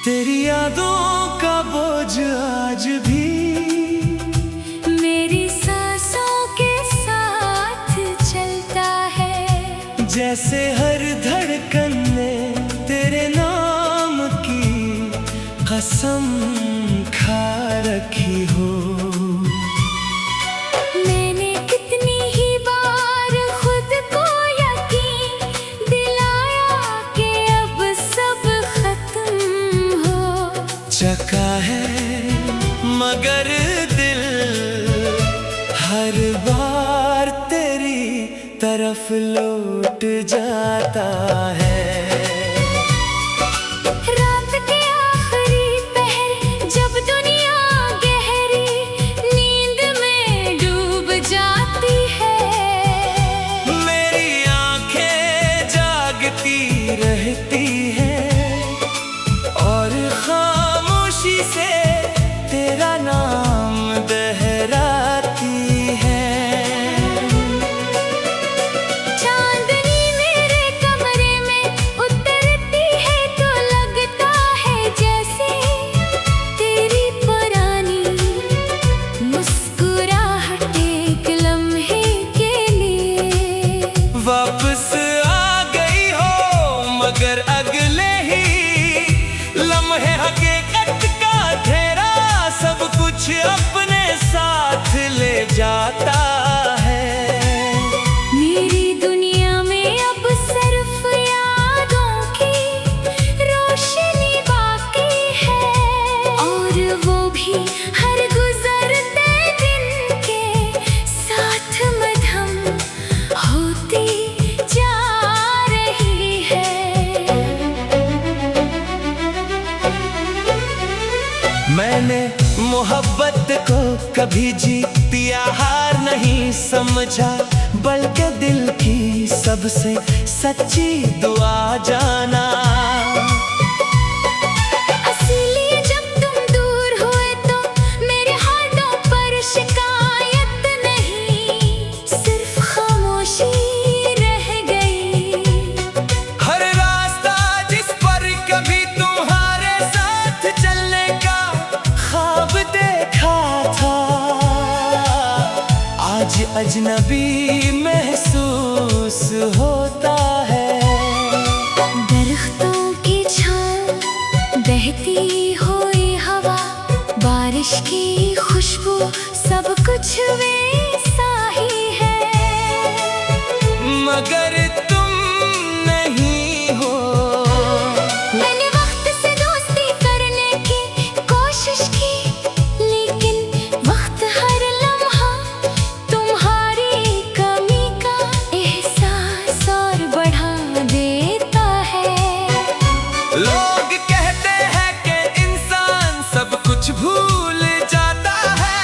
तेरी यादों का बोझ आज भी मेरी सांसों के साथ चलता है। जैसे हर धड़कन में तेरे नाम की कसम खा रखी हो। मैंने कितनी ही बार खुद को यकीन दिलाया कि अब सब खत्म हो चका है, मगर दिल हर बार तेरी तरफ लौट जाता है। रात के आखिरी पहर जब दुनिया गहरी नींद में डूब जाती है, मेरी आंखें जागती रहती हैं और खामोशी से तेरा नाम दोहराती है। चांदनी मेरे कमरे में उतरती है तो लगता है जैसे तेरी पुरानी मुस्कुराहट एक लम्हे के लिए वापस आ गई हो, मगर अगले ही लम्हे हकीकत का घेरा सब कुछ अपने साथ ले जाता है। मेरी दुनिया में अब सिर्फ यादों की रोशनी बाकी है और वो भी हर गुजरते दिन के साथ मधम होती जा रही है। मैंने मोहब्बत को कभी जीत या हार नहीं समझा, बल्कि दिल की सबसे सच्ची दुआ जाना। इसलिए जब तुम दूर हुए तो मेरे हाथों पर शिकायत नहीं, सिर्फ खामोशी रह गई। हर रास्ता जिस पर कभी तुम्हारे साथ चलने का ख्वाब देखा था, आज अजनबी महसूस होता है। दरख्तों की छाँव, बहती हुई हवा, बारिश की खुशबू, सब कुछ वैसा ही है, मगर तुम नहीं हो। मैंने वक्त से दोस्ती करने की कोशिश की, लेकिन वक्त हर लम्हा तुम्हारी कमी का एहसास और बढ़ा देता है। लोग कहते हैं कि इंसान सब कुछ भूल जाता है,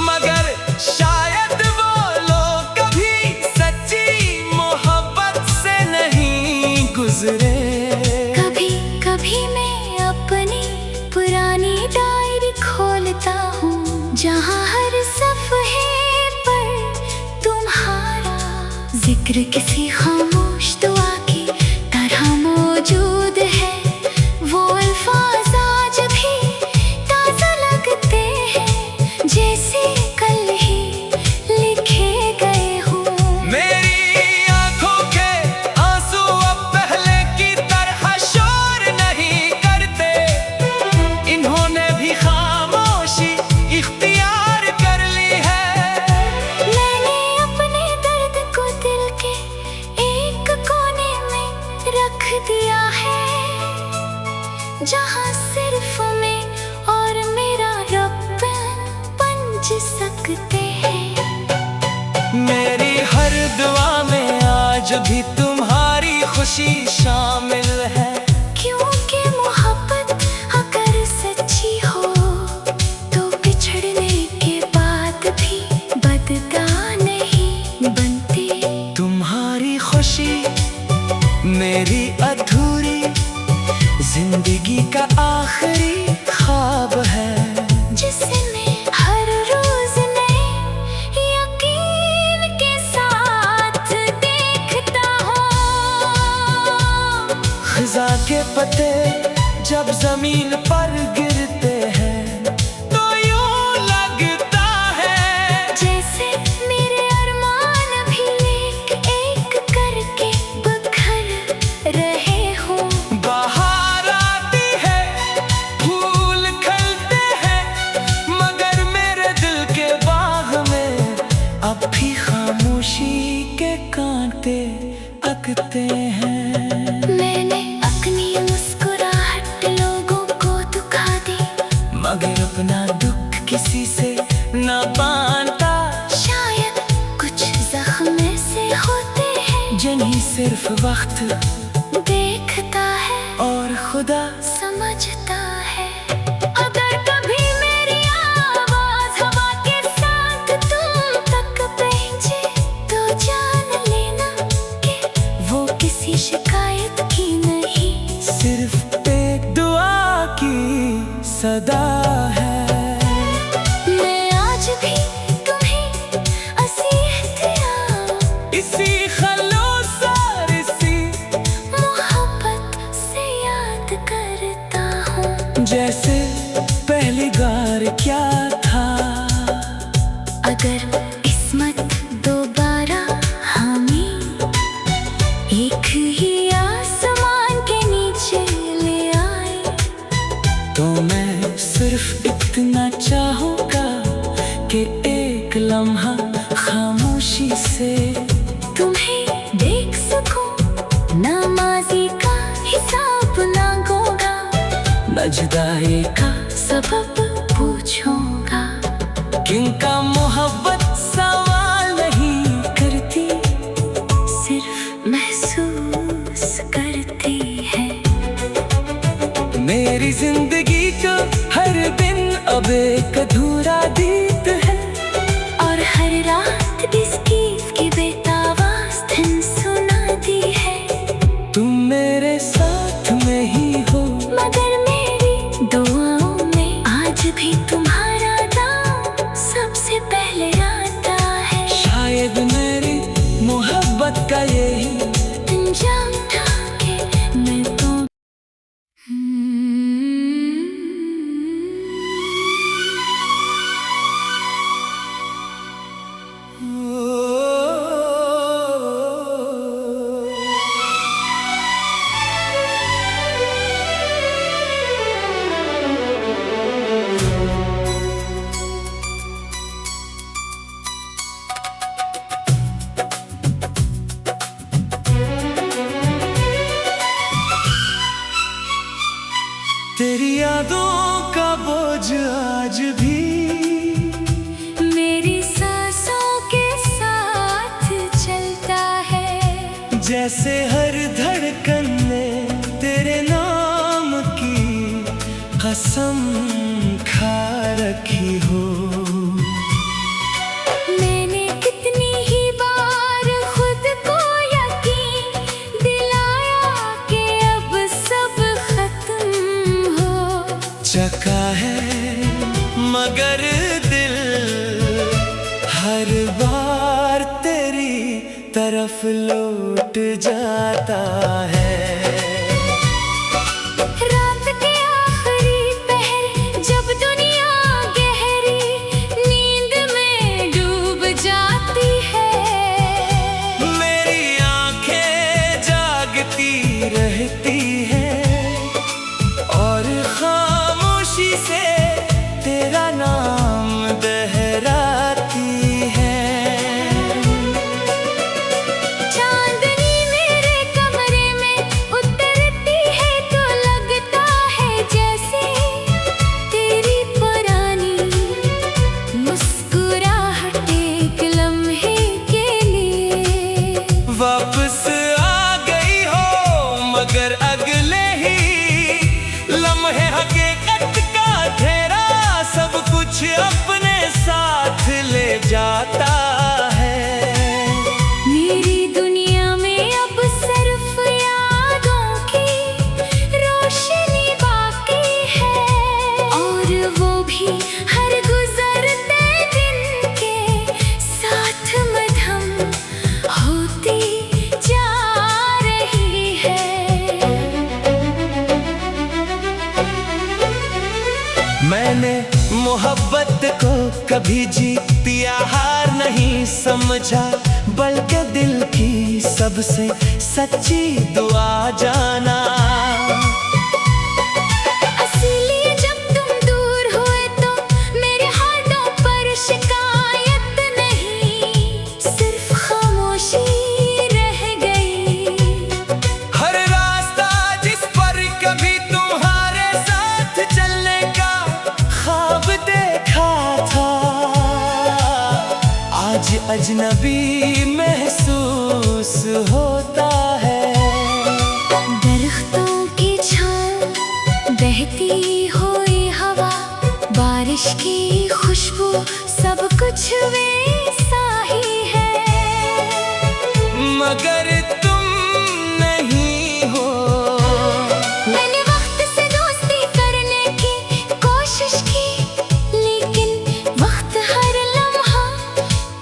मगर शायद वो लोग कभी सच्ची मोहब्बत से नहीं गुजरे। कभी कभी मैं अपनी पुरानी डायरी खोलता हूँ, जहाँ हर सफ़े पर तुम्हारा जिक्र किसी खामोश दुआ की तरह मौजूद है। वो अल्फाज आज भी ताज़ा लगते हैं, जैसे कल ही लिखे गए हों। मेरी आंखों के आंसू अब पहले की तरह शोर नहीं करते, इन्होंने भी खामोशी इख्तियार कर ली है। मैंने अपने दर्द को दिल के एक कोने में रख दिया है, जहाँ सिर्फ मैं और मेरा रब पंच सकते हैं। मेरी हर दुआ में आज भी तुम्हारी खुशी शामिल है। क्योंकि मोहब्बत अगर सच्ची हो तो बिछड़ने के बाद भी बददा नहीं बनती। तुम्हारी खुशी मेरी अधूरी जिंदगी का आखिरी ख्वाब है, जिसे मैं हर रोज नए यकीन के साथ देखता हूँ। खजा के पत्ते जब जमीन पर गिरते हैं तो यूं लगता है जैसे मेरे अरमान भी एक एक करके बिखर रहे हो। बाहर आती है, फूल खिलते हैं, मगर मेरे दिल के बाग में अब भी खामोशी के कांटे अकते हैं। मैंने अपनी मुस्कुराहट लोगों को दुखा दी, मगर अपना दुख किसी से ना बांटा। शायद कुछ जख्म ऐसे होते हैं जिन्हें सिर्फ वक्त देखता है और खुदा समझता है। अगर कभी मेरी आवाज हवा के साथ तुम तक पहुंचे तो जान लेना कि वो किसी शिकायत की नहीं, सिर्फ एक दुआ की सदा है। मैं आज भी तुम्हें इसी खलूस और इसी मोहब्बत से याद करता हूँ। जैसे पहली बार क्या था। अगर किस्मत दोबारा हमें एक ही आसमान के नीचे ले आए तो मैं सिर्फ इतना चाहूँगा कि एक लम्हा खामोशी से तुम्हें देख सकूं, ना माजी का हिसाब ना गोगा, न जुदाई का सबब पूछूंगा। किनका मोहब्बत सवाल नहीं करती, सिर्फ महसूस करती है। मेरी जिंदगी का हर दिन अब एक अधूरा गीत है, और हर रात इसकी बेतावाज़ धुन सुनाती है। तुम मेरे साथ में ही हो, मगर मेरी दुआओं में आज भी तुम्हारा नाम सबसे पहले आता है। शायद मेरी मोहब्बत का यही अंजाम था कि मैं तो तेरी यादों का बोझ आज भी मेरी सांसों के साथ चलता है। जैसे हर धड़कन में तेरे नाम की कसम खा रखी हो। मैंने कितनी ही बार खुद को यकीन दिलाया कि अब सब खत्म हो चका है, मगर दिल हर बार तेरी तरफ लौट जाता है। रात के आखिरी पहर जब दुनिया गहरी नींद में डूब जाती है, मेरी आंखें जागती रहती हैं और खामोशी से तेरा नाम दोहराती है। चांदनी मेरे कमरे में मैंने मोहब्बत को कभी जीत या हार नहीं समझा, बल्कि दिल की सबसे सच्ची दुआ जाना। इसलिए जब तुम दूर हुए तो मेरे होठों पर शिकायत नहीं, सिर्फ खामोशी रह गई। हर रास्ता जिस पर कभी तुम्हारे साथ चलने का ख्वाब देखा था, आज अजनबी महसूस होता है। दरख्तों की छांव, बहती हुई हवा, बारिश की खुशबू, सब कुछ वैसा ही है, मगर तुम नहीं हो। मैंने वक्त से दोस्ती करने की कोशिश की, लेकिन वक्त हर लम्हा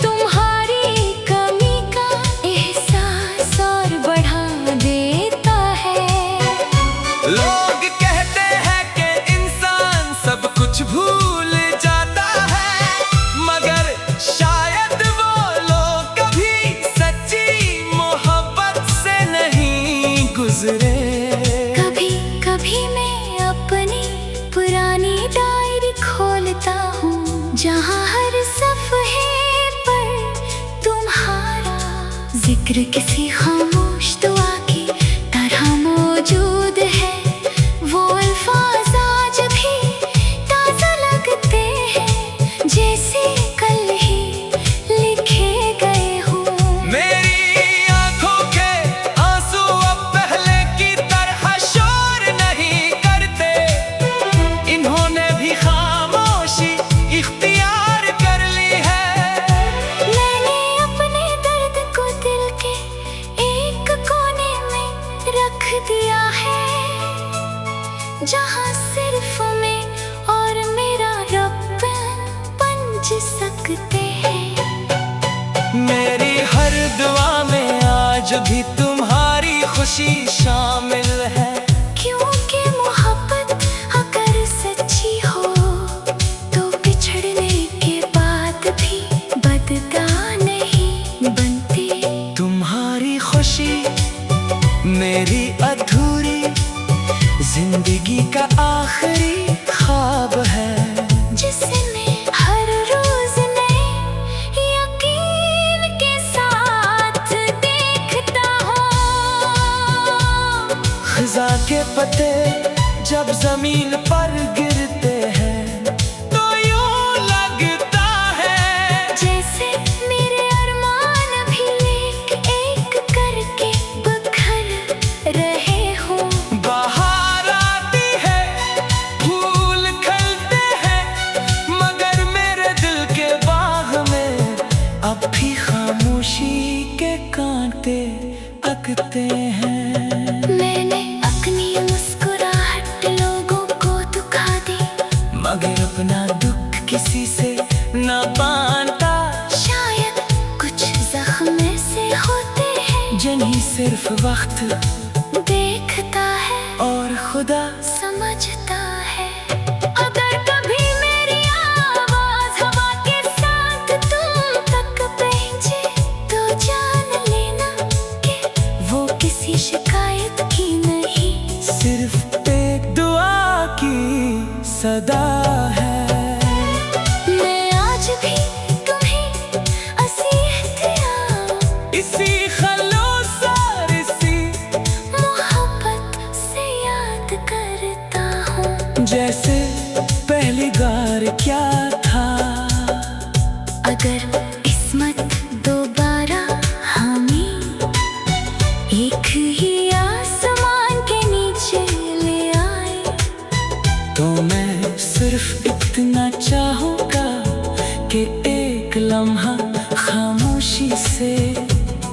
तुम्हारी कमी का एहसास और बढ़ा देता है। लोग कहते हैं कि इंसान सब कुछ भूल जाता है, मगर शायद वो लोग कभी सच्ची मोहब्बत से नहीं गुजरे। कभी कभी मैं अपनी पुरानी डायरी खोलता हूँ, जहाँ हर सफ़हे पर तुम्हारा जिक्र किसी खामोश दुआ की तरह मौजूद है। वो अल्फाज आज भी ताज़ा लगते हैं, जैसे कल ही लिखे गए हों। मेरी आंखों के आंसू अब पहले की तरह शोर नहीं करते, इन्होंने भी खामोशी इख्तियार कर ली है। मैंने अपने दर्द को दिल के एक कोने में रख दिया है, जहाँ सिर्फ मैं और मेरा रब पंच सकते हैं। मेरी हर दुआ में आज भी तुम्हारी खुशी शामिल है, क्योंकि मोहब्बत अगर सच्ची हो तो बिछड़ने के बाद भी बददा नहीं बनती। तुम्हारी खुशी मेरी अधूरी जिंदगी का आखिरी ख्वाब है, जिसने हर रोज नए यकीन के साथ देखता हो। खिजा के पत्ते जब जमीन पर गिरते हैं तो यूं लगता है जैसे मेरे अरमान भी एक करके बिखर रहे हो। बाहर आती है, फूल खिलते हैं, मगर मेरे दिल के बाग में अब भी खामोशी के कांटे अकते हैं। मैंने अपनी मुस्कुराहट लोगों को दुखा दी, मगर अपना दुख किसी से ना बांटा। शायद कुछ जख्म ऐसे होते हैं जिन्हें सिर्फ वक्त देखता है और खुदा समझता है। अगर कभी मेरी आवाज हवा के साथ तुम तक पहुंचे तो जान लेना कि वो किसी शिकायत की नहीं, सिर्फ एक दुआ की सदा है। मैं आज भी तुम्हें इसी खलूस और इसी मोहब्बत से याद करता हूँ, जैसे पहली बार क्या था। अगर किस्मत दोबारा हमें एक ही आसमान के नीचे ले आए तो मैं सिर्फ इतना चाहूँगा कि एक लम्हा खामोशी से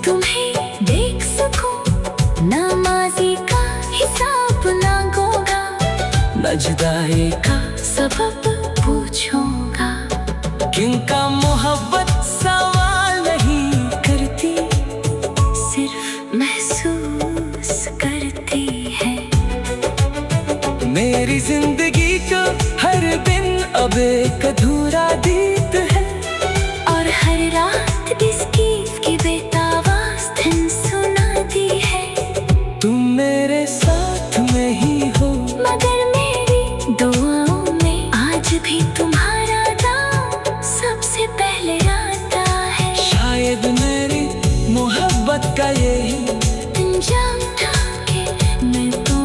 तुम्हें देख सकूं, ना माजी का हिसाब ना गोगा, न जुदाई का सबब पूछूंगा। किनका मोहब्बत सवाल नहीं करती, सिर्फ महसूस करती है। मेरी जिंदगी को हर दिन अब एक अधूरा गीत है। और हर रात इसकी बेतावाज़ धुन सुनाती है। तुम मेरे साथ में ही हो, मगर मेरी दुआओं में आज भी तुम्हारा नाम सबसे पहले आता है। शायद मेरी मोहब्बत का यही अंजाम था कि मैं तो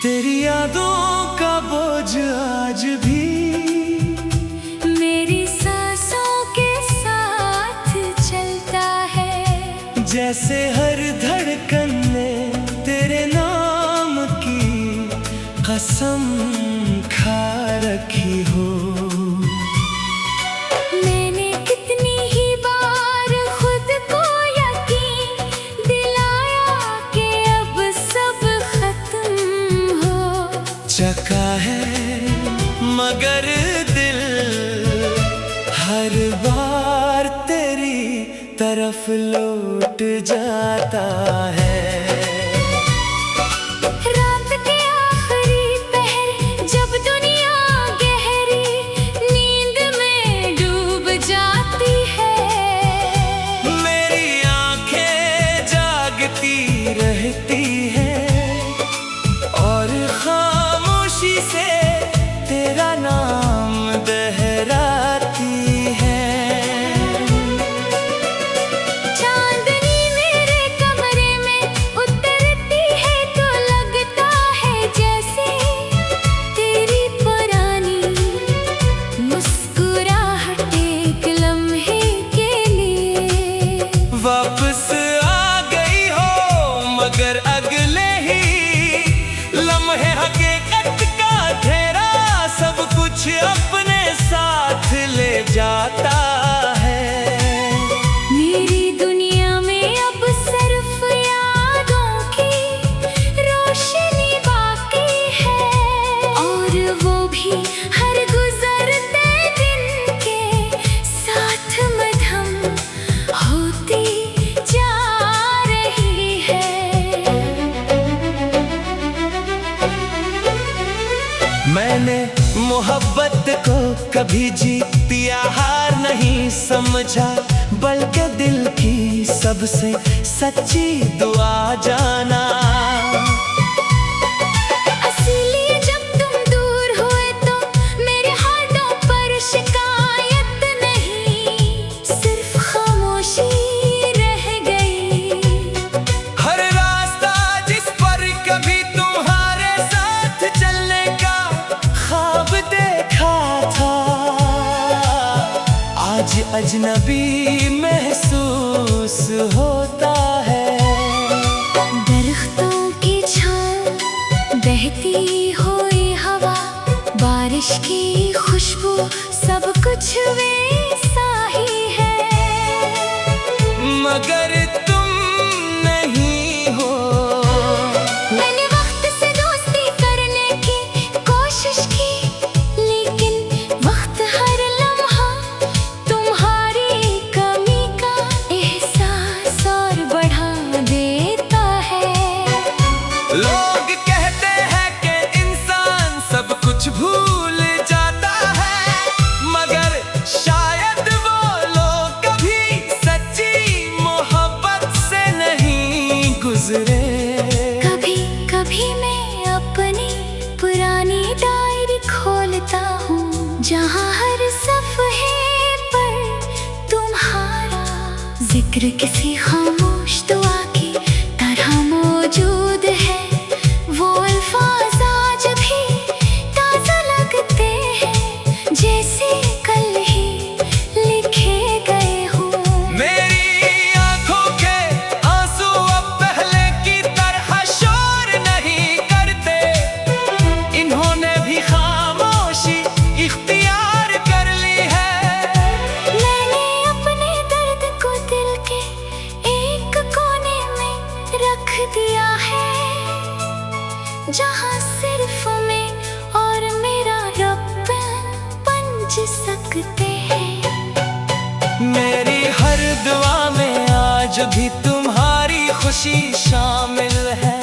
तेरी यादों का बोझ आज भी मेरी सांसों के साथ चलता है। जैसे हर धड़कन ने तेरे नाम की कसम खा रखी हो। मैंने कितनी ही बार खुद को यकीन दिलाया कि अब सब खत्म हो चका है, मगर दिल हर बार तेरी तरफ लौट जाता है। रात के आखिरी पहर जब दुनिया गहरी नींद में डूब जाती है। मेरी आंखें जागती रहती हैं और खामोशी से तेरा नाम दोहराती है। चांदनी मेरे कमरे में उतरती है तो लगता है जैसे तेरी पुरानी मुस्कुराहट एक लम्हे के लिए वापस आ गई हो, मगर अगले ही लम्हे हकीकत का घेरा सब कुछ अपने साथ ले जाता है। मेरी दुनिया में अब सिर्फ यादों की रोशनी बाकी है। और वो भी हर गुजरते दिन के साथ मधम होती जा रही है। मैंने मोहब्बत को कभी जीत या हार नहीं समझा, बल्कि दिल की सबसे सच्ची दुआ जाना। इसलिए जब तुम दूर हुए तो मेरे हाथों पर शिकायत नहीं, सिर्फ खामोशी रह गई। हर रास्ता जिस पर कभी तुम्हारे साथ चलने का ख्वाब देखा था, आज अजनबी महसूस होता है। दरख्तों की छाँव, बहती हुई हवा, बारिश की खुशबू, सब कुछ वैसा ही है। मगर तुम नहीं हो। मैंने वक्त से दोस्ती करने की कोशिश की, लेकिन वक्त हर लम्हा तुम्हारी कमी का एहसास और बढ़ा देता है। लोग कहते हैं कि इंसान सब कुछ भूल जाता है, मगर शायद वो लोग कभी सच्ची मोहब्बत से नहीं गुजरे। कभी कभी मैं अपनी पुरानी डायरी खोलता हूँ, जहाँ हर सफ़हे पर तुम्हारा जिक्र किसी खामोश दुआ की तरह मौजूद है। वो अल्फाज आज भी ताज़ा लगते हैं, जैसे कल ही लिखे गए हों। मेरी आंखों के आंसू अब पहले की तरह शोर नहीं करते, इन्होंने भी खामोश जहाँ सिर्फ मैं और मेरा रब पंच सकते हैं। मेरी हर दुआ में आज भी तुम्हारी खुशी शामिल है।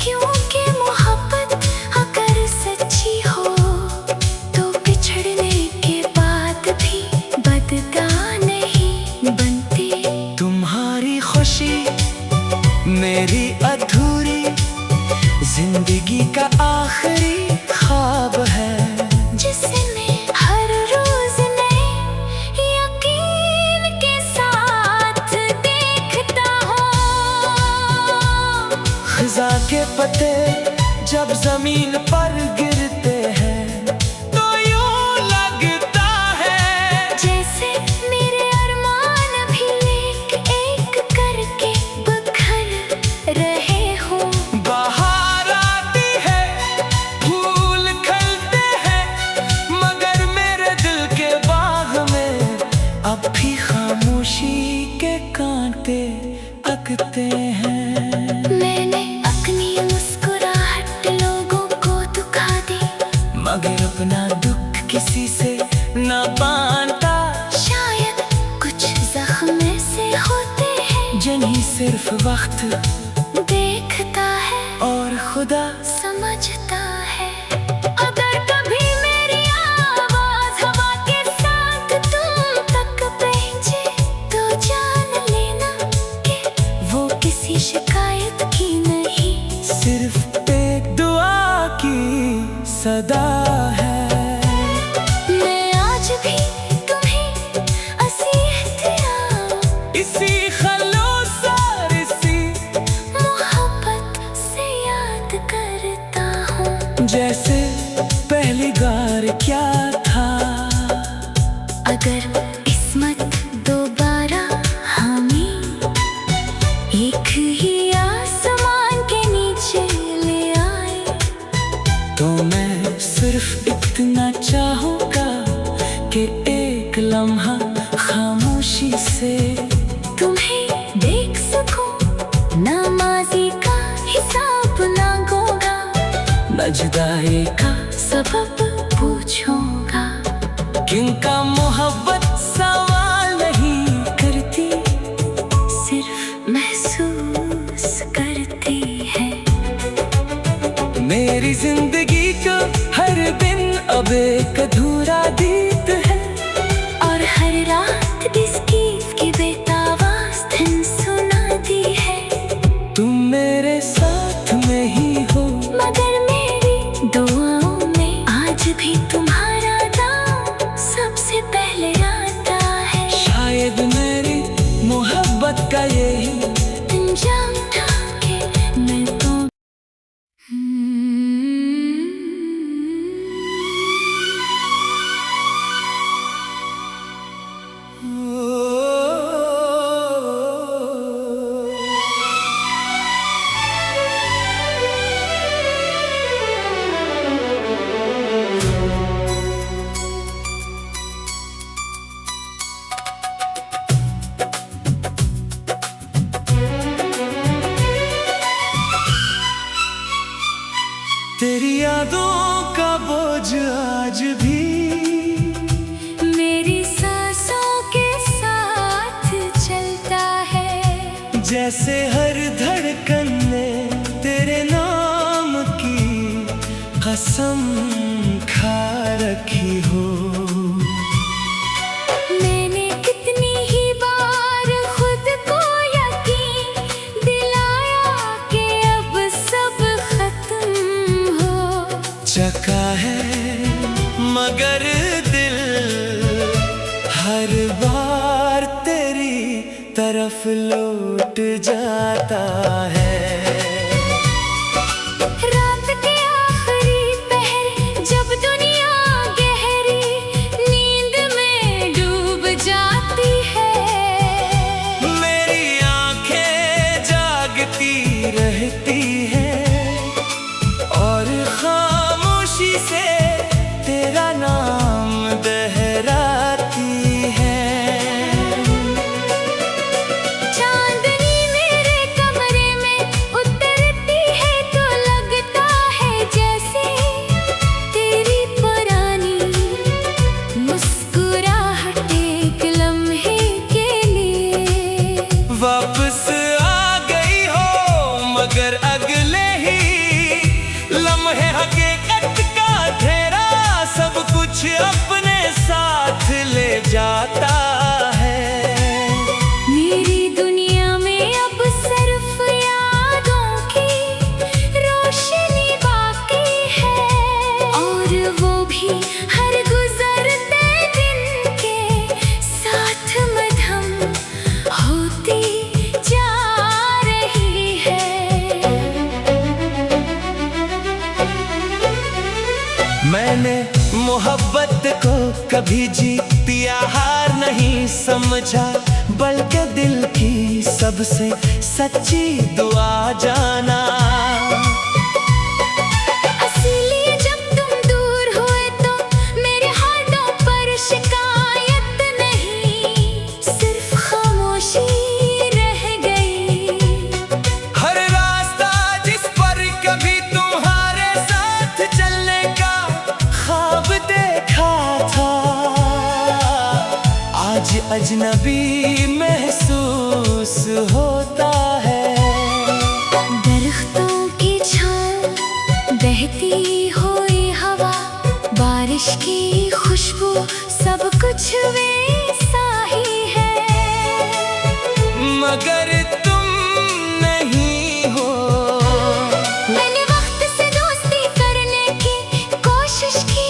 क्योंकि मोहब्बत अगर सच्ची हो तो बिछड़ने के बाद भी बददा नहीं बनती। तुम्हारी खुशी मेरी अधूरी जिंदगी का आखिरी ख्वाब है, जिसे मैं हर रोज नए यकीन के साथ देखता हूँ। खिजा के पत्ते जब जमीन पर गिरते हैं तो यूं लगता है जैसे मेरे अरमान भी एक एक करके बिखर रहे हों। बाहर आती है, फूल खिलते हैं, मगर मेरे दिल के बाग में अब भी खामोशी के कांटे अकते हैं। मैंने अपनी मुस्कुराहट लोगों को दुखा दी, मगर अपना दुख किसी से न बांधता। शायद कुछ जख्म ऐसे होते हैं जिन्हें सिर्फ वक्त देखता है और खुदा समझता है। अगर कभी मेरी आवाज हवा के साथ तुम तक पहुंचे तो जान लेना कि वो किसी शिकायत की नहीं, सिर्फ एक दुआ की सदा है। मैं आज भी तुम्हें इसी खलूस और इसी मोहब्बत से याद करता हूँ। जैसे पहली बार क्या था। अगर किस्मत दोबारा हमें एक ही आसमान के नीचे ले आए तो मैं सिर्फ इतना चाहूँगा कि एक लम्हा खामोशी से तुम्हें देख सकूं, ना माजी का हिसाब ना होगा, न जुदाई का सबब पूछूंगा। किनका मोहब्बत सवाल नहीं करती, सिर्फ महसूस करती है। मेरी जिंदगी का हर दिन अब एक अधूरा गीत है, और हर रात इसकी बेतावाज़ धुन सुनाती है। तुम मेरे साथ में ही हो, मगर मेरी दुआओं में आज भी तुम्हारा नाम सबसे पहले आता है। शायद मेरी मोहब्बत का यही अंजाम था कि मैं तो तेरी यादों का बोझ आज भी मेरी सांसों के साथ चलता है। जैसे हर धड़कन ने तेरे नाम की कसम खा रखी हो। मैंने कितनी ही बार खुद को यकीन दिलाया कि अब सब खत्म हो चका है, मगर दिल हर बार तेरी तरफ लौट जाता है। रात के आखिरी पहर जब दुनिया गहरी नींद में डूब जाती है, मेरी आंखें जागती रहती हैं और खामोशी से तेरा नाम दोहराती है। चांदनी मेरे कमरे में मैंने मोहब्बत को कभी जीतिया हार नहीं समझा, बल्कि दिल की सबसे सच्ची दुआ जाना। इसीलिए जब तुम दूर हुए तो मेरे हाथों पर शिकायत नहीं, सिर्फ खामोशी रह गई। हर रास्ता जिस पर कभी तुम्हारे साथ चलने का ख्वाब देखा था, आज अजनबी महसूस होता है। दरख्तों की छाँव, बहती हुई हवा, बारिश की खुशबू, सब कुछ वैसा ही है, मगर तुम नहीं हो। मैंने वक्त से दोस्ती करने की कोशिश की,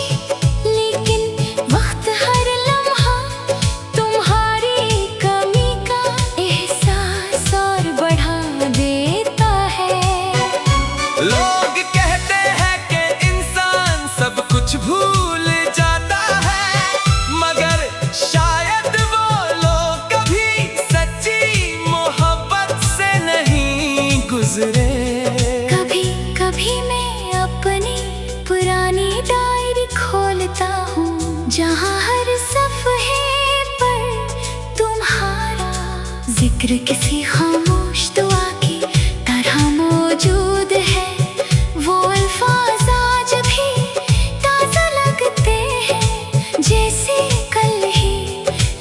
लेकिन वक्त हर लम्हा तुम्हारी कमी का एहसास और बढ़ा देता है। लोग कहते हैं कि इंसान सब कुछ भूल जाता है, मगर शायद वो लोग कभी सच्ची मोहब्बत से नहीं गुजरे। कभी कभी मैं अपनी पुरानी डायरी खोलता हूँ, जहाँ हर सफ़े पर तुम्हारा जिक्र किसी खामोश दुआ की तरह मौजूद है। वो अल्फाज आज भी ताज़ा लगते हैं, जैसे कल ही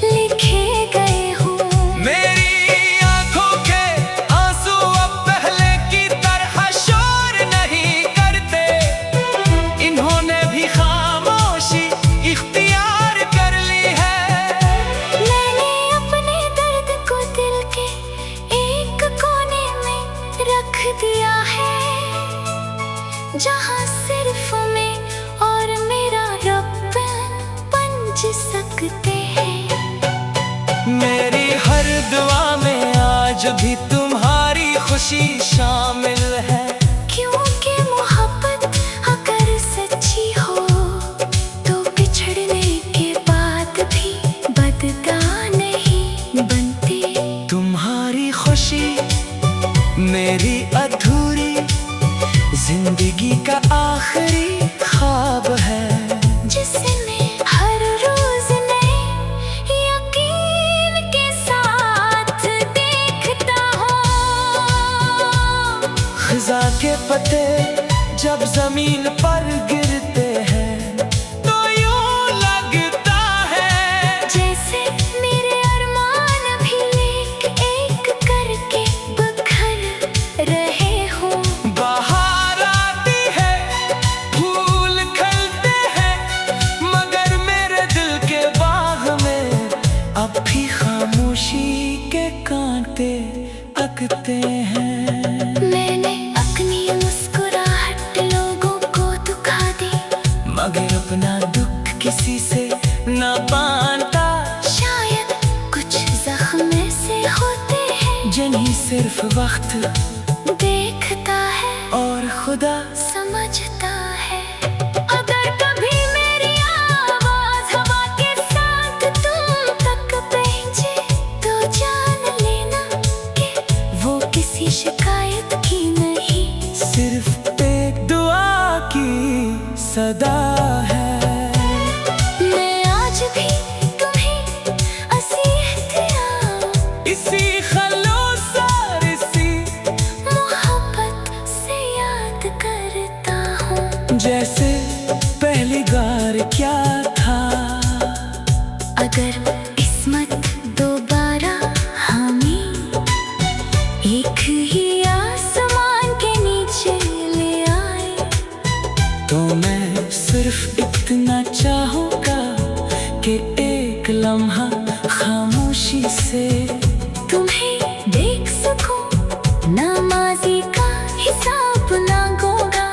लिखे गए हों। मेरी आंखों के आंसू अब पहले की तरह शोर नहीं करते, इन्होंने भी खामोशी इख्तियार कर ली है। मैंने अपने दर्द को दिल के एक कोने में रख दिया है, जहाँ सिर्फ मैं और मेरा रब पंच सकते हैं। मेरी हर दुआ में आज भी तुम्हारी खुशी शामिल है। क्योंकि मोहब्बत अगर सच्ची हो तो बिछड़ने के बाद भी बददा नहीं बनती। तुम्हारी खुशी मेरी अधूरी जिंदगी का आखिरी ख्वाब है, जिसे मैं हर रोज नए यकीन के साथ देखता हूँ। खिजा के पत्ते जब जमीन पर गिरते हैं तो यूं लगता है जैसे मेरे अरमान भी एक करके बिखर रहे हों। बाहर आती है, फूल खिलते हैं, मगर मेरे दिल के बाग में अब भी खामोशी के कांटे अकते हैं। मैंने अपनी मुस्कुराहट लोगों को दुखा दी, मगर अपना दुख किसी से न बांटा। शायद कुछ जख्म ऐसे होते हैं जिन्हें सिर्फ वक्त देखता है और खुदा समझता है। अगर कभी मेरी आवाज हवा के साथ तुम तक पहुंचे तो जान लेना कि वो किसी शिकायत की नहीं, सिर्फ एक दुआ की सदा है। मैं आज भी तुम्हें इसी खलूस और इसी मोहब्बत से याद करता हूँ। जैसे पहली बार क्या था। अगर किस्मत दोबारा हमें एक ही आसमान के नीचे ले आए तो मैं सिर्फ इतना चाहूँगा कि एक लम्हा खामोशी से तुम्हें देख सकूं, ना माजी का हिसाब ना गोगा,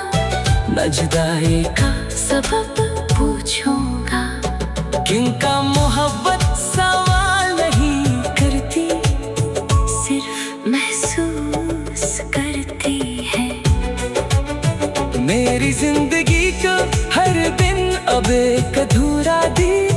न जुदाई का सबब पूछूंगा। किनका मोहब्बत सवाल नहीं करती, सिर्फ महसूस करती है। मेरी जिंदगी को हर दिन अब एक अधूरा दिया